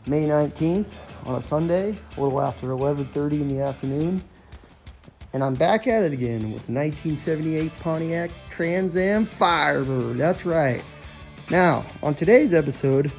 May 19th on a Sunday, a little after 11:30 in the afternoon. And I'm back at it again with 1978 Pontiac Trans Am Firebird. That's right. Now, on today's episode,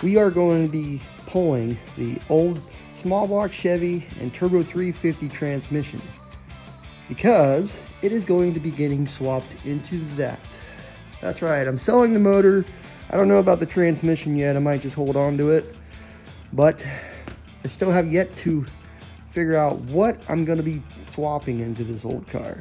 we are going to be pulling the old Small Block Chevy and Turbo 350 transmission because it is going to be getting swapped into that. That's right. I'm selling the motor. I don't know about the transmission yet. I might just hold on to it. But I still have yet to figure out what I'm going to be swapping into this old car.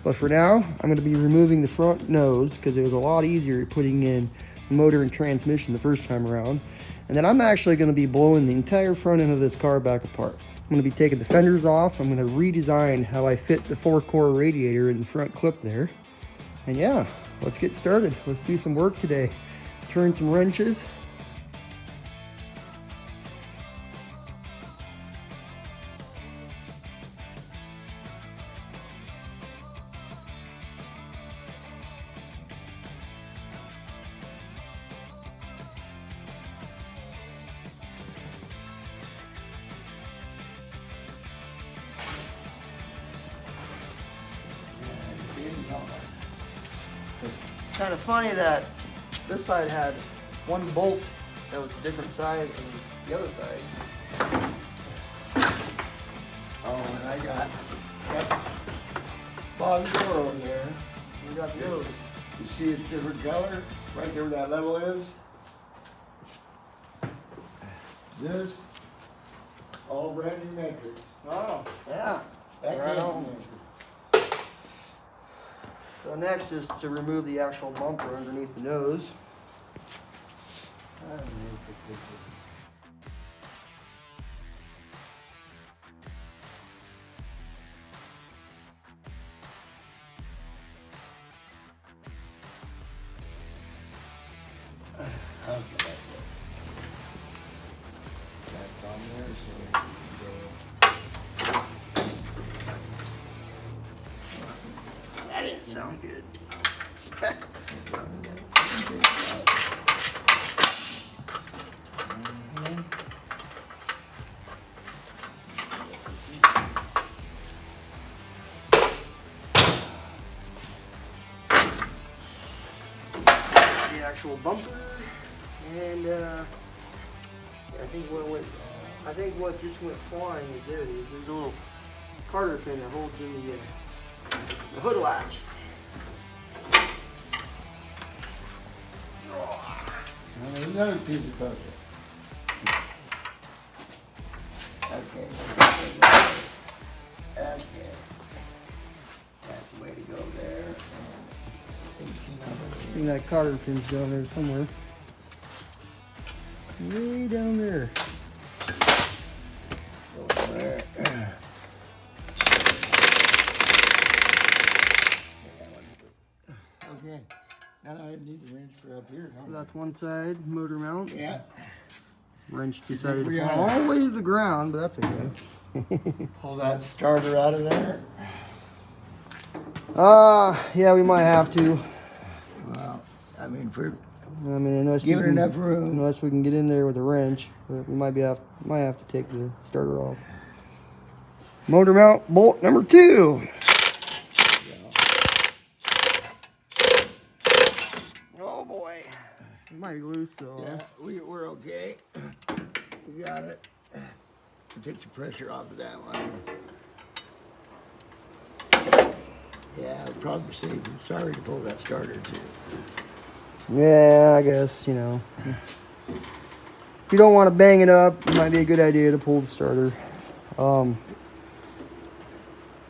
But for now, I'm going to be removing the front nose because it was a lot easier putting in motor and transmission the first time around. And then I'm actually going to be blowing the entire front end of this car back apart. I'm going to be taking the fenders off. I'm going to redesign how I fit the 4-core radiator in the front clip there. And yeah, let's get started. Let's do some work today. Turn some wrenches. Kind of funny that this side had one bolt that was a different size than the other side. Oh, and I got bottom door over there. We got those. You see it's different color right there where that level is. This all brand new metric. Oh, yeah. That Right can't on. be measured. So next is to remove the actual bumper underneath the nose. I don't know if it's different. Okay, that's on there, so That didn't sound good. The actual bumper, and I think what just went flying is there it is. There's a little Carter pin that holds in the hood latch. now there's another piece of puzzle. Okay. Okay. That's the way to go there. I think that Carter pin's down there somewhere. Way down there. Over there. Okay. Now I need the wrench for up here. So that's one side, motor mount. Yeah. Wrench decided to We fall are. all the way to the ground, but that's okay. Pull that starter out of there. Yeah, we might have to. Well, I mean, for Unless we giving can, enough room. unless we can get in there with a wrench, but we might have to take the starter off. Motor mount bolt number 2. Oh boy, it might be loose though. Yeah, we're okay. We got it. Take the pressure off of that one. Yeah, probably safe. Sorry to pull that starter too. Yeah, I guess, if you don't want to bang it up, it might be a good idea to pull the starter.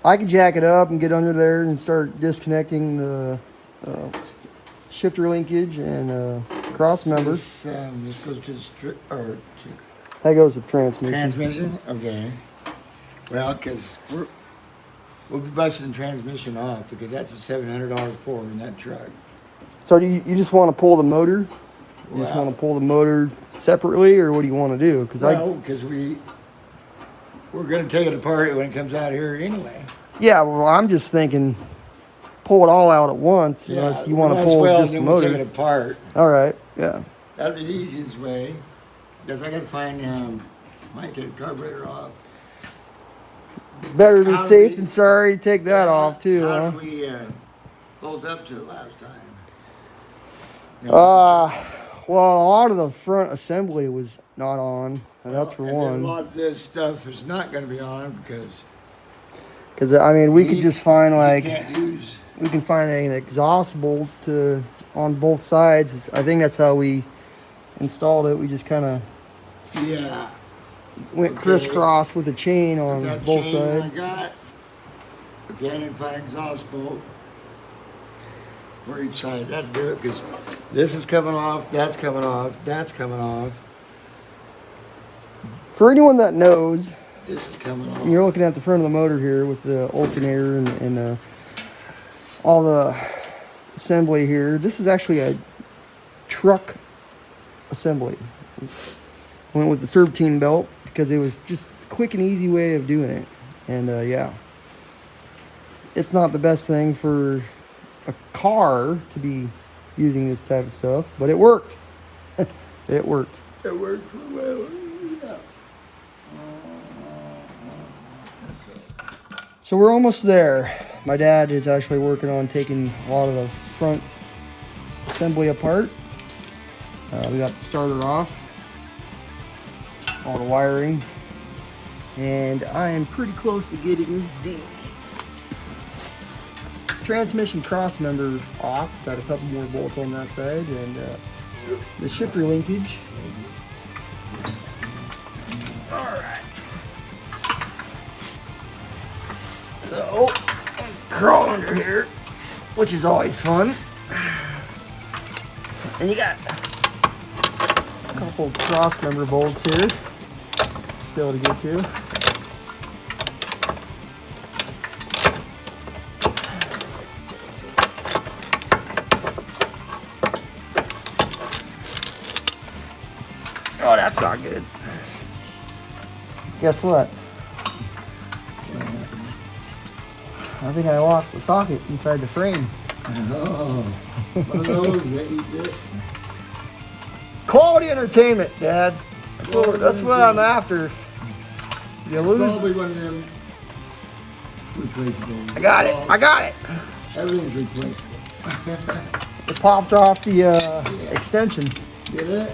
I could jack it up and get under there and start disconnecting the shifter linkage and cross members. This goes to the That goes with transmission. transmission. Okay. Well, because we'll be busting the transmission off because that's a $700 Ford in that truck. So do you just want to pull the motor? You just Well- want to pull the motor separately, or what do you want to do? Because Because we're going to take it apart when it comes out here anyway. yeah, well, I'm just thinking pull it all out at once, unless you want to pull just the then we'll take motor. it apart. All right, yeah. That'd be the easiest way. Guess I gotta find, might take the carburetor off. Better be How safe we- than sorry to take that off too, How huh? did we hold up to it last time? Well, a lot of the front assembly was not on, and that's for And then a one. lot of this stuff is not gonna be on because Because I mean, we could just find you like can't use. we can find an exhaust bolt to on both sides. I think that's how we installed it. We just kind of Yeah. went Okay. crisscross with a chain on That both chain I sides. got. Okay, I didn't find an exhaust bolt for each side. That'd do it because this is coming off, that's coming off, that's coming off, For anyone that knows, this is coming off. you're looking at the front of the motor here with the alternator and all the assembly here. This is actually a truck assembly. Went with the serpentine belt because it was just a quick and easy way of doing it. And yeah, it's not the best thing for a car to be using this type of stuff, but it worked. It worked. It worked well. Yeah. So we're almost there. My dad is actually working on taking a lot of the front assembly apart. We got the starter off, all the wiring, and I am pretty close to getting the transmission cross member off. Got a couple more bolts on that side, and the shifter linkage. All right. So, crawl under here, which is always fun. And you got a couple cross member bolts here, still to get to. Oh, that's not good. Guess what? I think I lost the socket inside the frame. Oh, one of those that you did. Quality entertainment, Dad. That's what I'm after. You lose. Probably one of them replaceable. I got it. I got it. Everything's replaceable. It popped off the extension, Get it?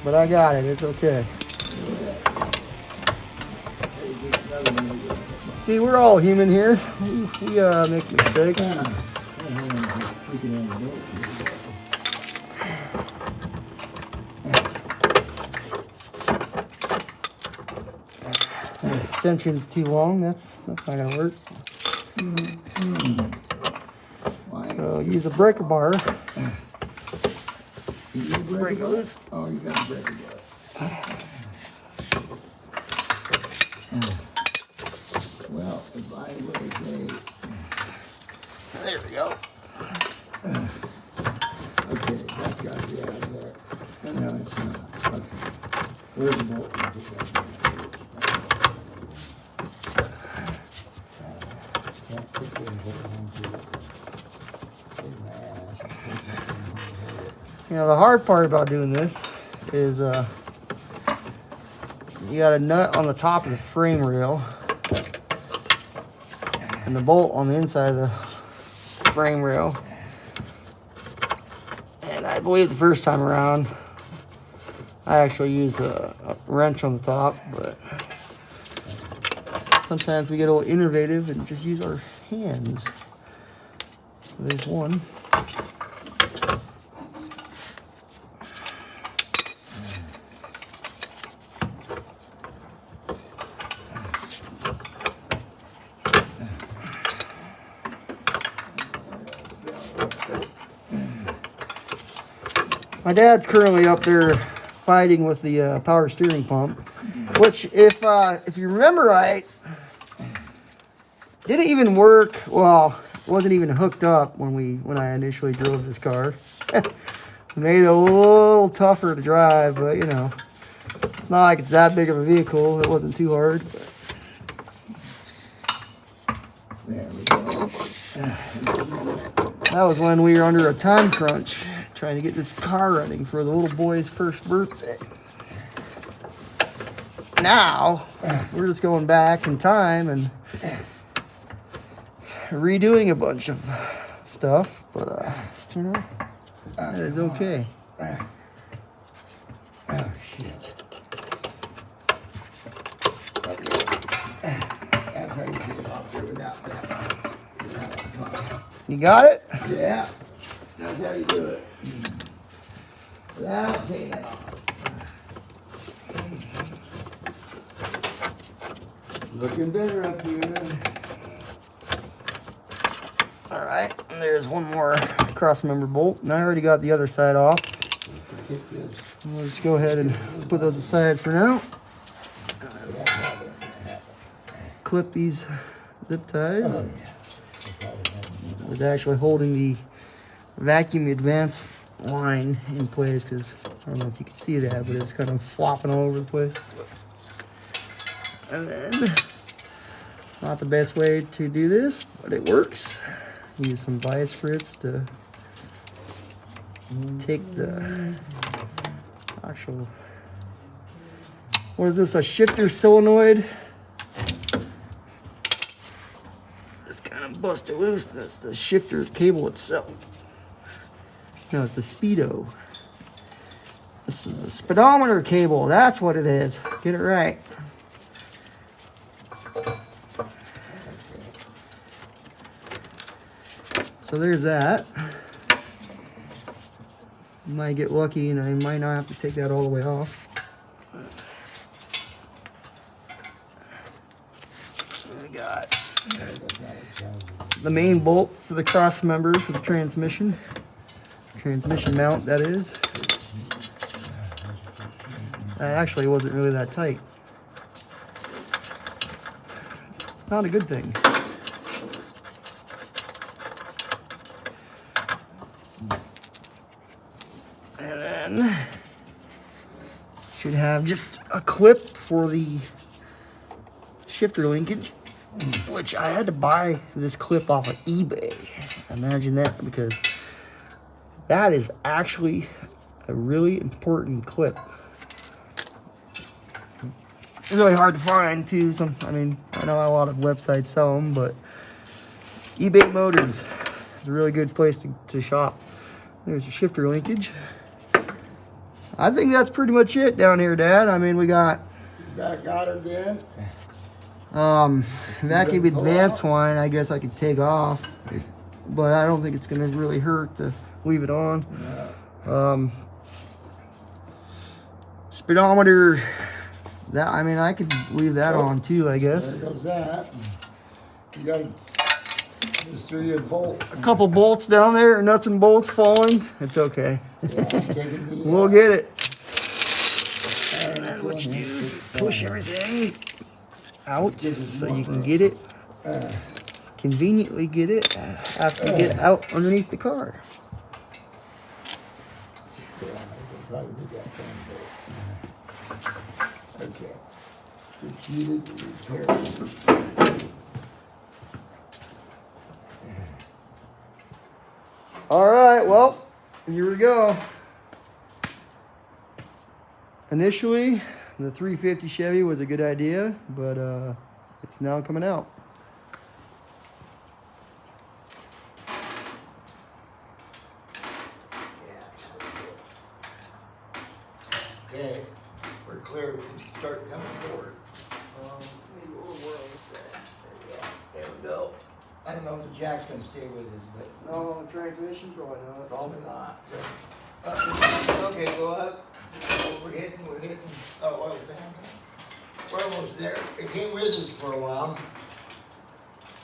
but I got it. It's okay. See, we're all human here. We make mistakes. Extension's too long. That's not gonna work. So use a breaker bar. You Break this. Oh, you got to break it. Well, if I would say, There we go. okay, that's got to be out of there. No, it's not. Okay. Where's the bolt? You know, the hard part about doing this is you got a nut on the top of the frame rail and the bolt on the inside of the frame rail. And I believe the first time around I actually used a wrench on the top, but sometimes we get a little innovative and just use our hands. So there's one. My dad's currently up there fighting with the power steering pump, which, if you remember right, didn't even work. Well, it wasn't even hooked up when I initially drove this car. Made it a little tougher to drive, but you know, it's not like it's that big of a vehicle. It wasn't too hard. There we go. That was when we were under a time crunch, trying to get this car running for the little boy's first birthday. now we're just going back in time and redoing a bunch of stuff, but you know, that is okay. Oh shit. That's how you get it off there without that. You got it? Yeah. That's how you do it. Without taking it off. Looking better up here. All right, and there's one more cross member bolt, and I already got the other side off. We'll just go ahead and put those aside for now. Clip these zip ties. I was actually holding the vacuum advance line in place because I don't know if you can see that, but it's kind of flopping all over the place. And then, not the best way to do this, but it works. Use some vice grips to take the actual, what is this, a shifter solenoid? Just kind of bust it loose. That's the shifter cable itself. No, it's the speedo. This is a speedometer cable. That's what it is. Get it right. So there's that. You might get lucky and I might not have to take that all the way off. We got the main bolt for the cross member for the transmission. Transmission mount, that is. That actually wasn't really that tight. Not a good thing. And then should have just a clip for the shifter linkage, which I had to buy this clip off of eBay. Imagine that, because that is actually a really important clip. It's really hard to find too. I know a lot of websites sell them, but eBay Motors is a really good place to shop. There's your shifter linkage. I think that's pretty much it down here, Dad. I mean, we got Got her then. vacuum advance line. I guess I could take off, but I don't think it's gonna really hurt to leave it on. Speedometer. That, I mean, I could leave that on too, I guess. There goes that. You got just 3 bolt. A couple bolts down there, nuts and bolts falling. It's okay. We'll get it. And then what you do is push everything out so you can get it. Conveniently get it after you get out underneath the car. Okay. Repeated repairs. All right, well, here we go. Initially, the 350 Chevy was a good idea, but it's now coming out. Okay, we're clear. We can start coming forward. Maybe a little more on this side. There we go. I don't know if the jack's gonna stay with us, but No, the transmission, probably not. probably not. Okay, go up. We're hitting. Oh, oil down. We're almost there. It came with us for a while.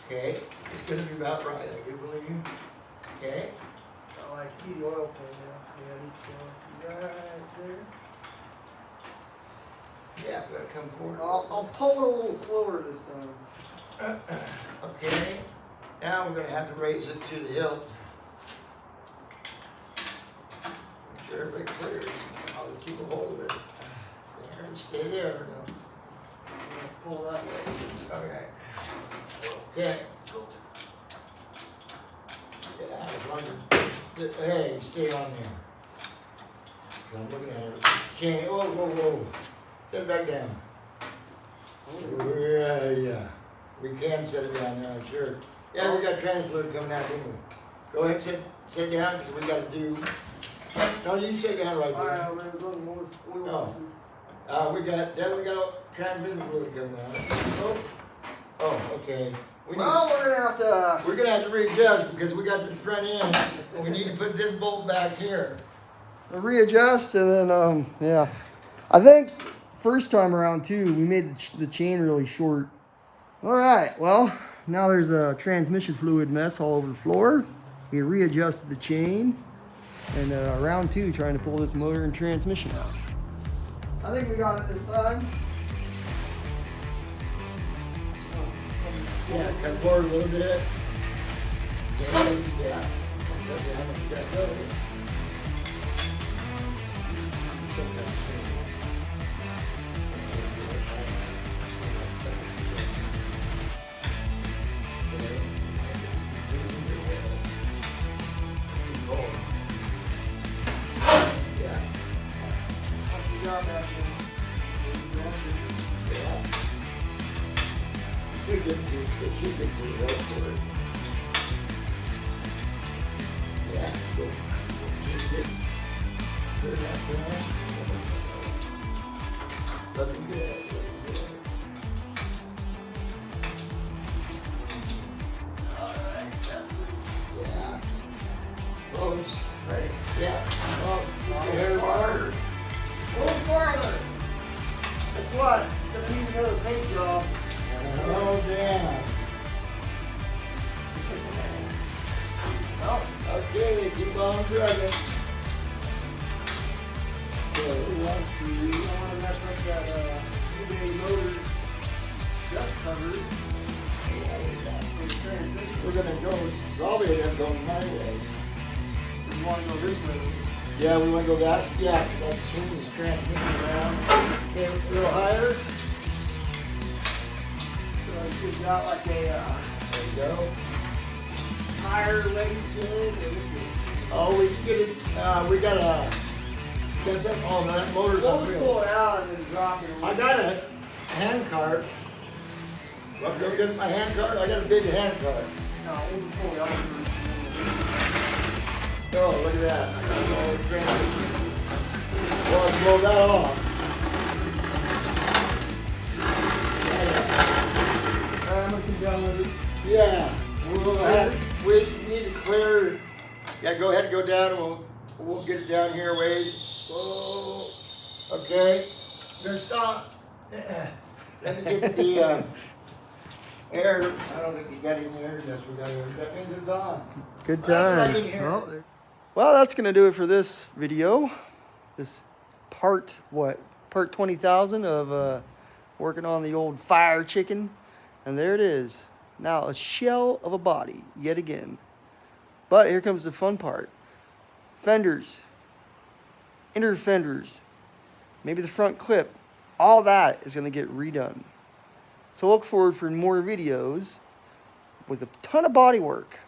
Okay, it's gonna be about right, I do believe. Okay. Oh, I can see the oil pan now. Yeah, it needs to go right there. Yeah, we gotta come forward. I'll pull it a little slower this time. Okay. Now we're gonna have to raise it to the hilt. Make sure everybody clears. I'll just keep a hold of it. There, stay there. Pull that way. Okay. Okay. Yeah, as long as, hey, stay on there. I'm looking at it. Chain, whoa. Set it back down. Yeah. We can set it down there, I'm sure. Yeah, we got trans fluid coming out, didn't we? Go ahead, sit down, because we got to do. No, you sit down right there. It was on more We got transmission fluid coming out. Oh, okay. We're gonna have to readjust because we got the front end, and we need to put this bolt back here. readjust, and then yeah. I think first time around too, we made the chain really short. All right, well, now there's a transmission fluid mess all over the floor. We readjusted the chain, and round two, trying to pull this motor and transmission out. I think we got it this time. Yeah, come forward a little bit. Yeah. Right? Yeah. Oh, hair water. A little farther. Guess what? It's gonna need another paint job. Oh, damn. Well, okay, keep on drugging. we don't want to mess up that eBay Motors dust cover. We're gonna go, probably end up going my way. We want to go this way. Yeah, we want to go that, yeah, that swing is transmitting around. Okay, a little higher. So you've got like a There you go. higher leg thing. Oh, we can get it, we got a, guess that, oh, no, that motor's We'll up just real. pull it out and then drop it. I got a hand cart. Want to go get my hand cart? I got a big hand cart. No, we'll just pull it out. Oh, look at that. I got all the transmission. Well, let's blow that off. I'm gonna come down with it. Yeah. We need to clear. Yeah, go ahead and go down and we'll get it down here, Wade. Whoa. Okay. Gonna stop. Let me get the air. I don't think you got any air dust. We got air. That means it's on. Good That's what I time. can hear. Well, that's gonna do it for this video. This part 20,000 of working on the old fire chicken, and there it is. Now a shell of a body yet again. But here comes the fun part. Fenders, inner fenders, maybe the front clip, all that is gonna get redone. So look forward for more videos with a ton of body work.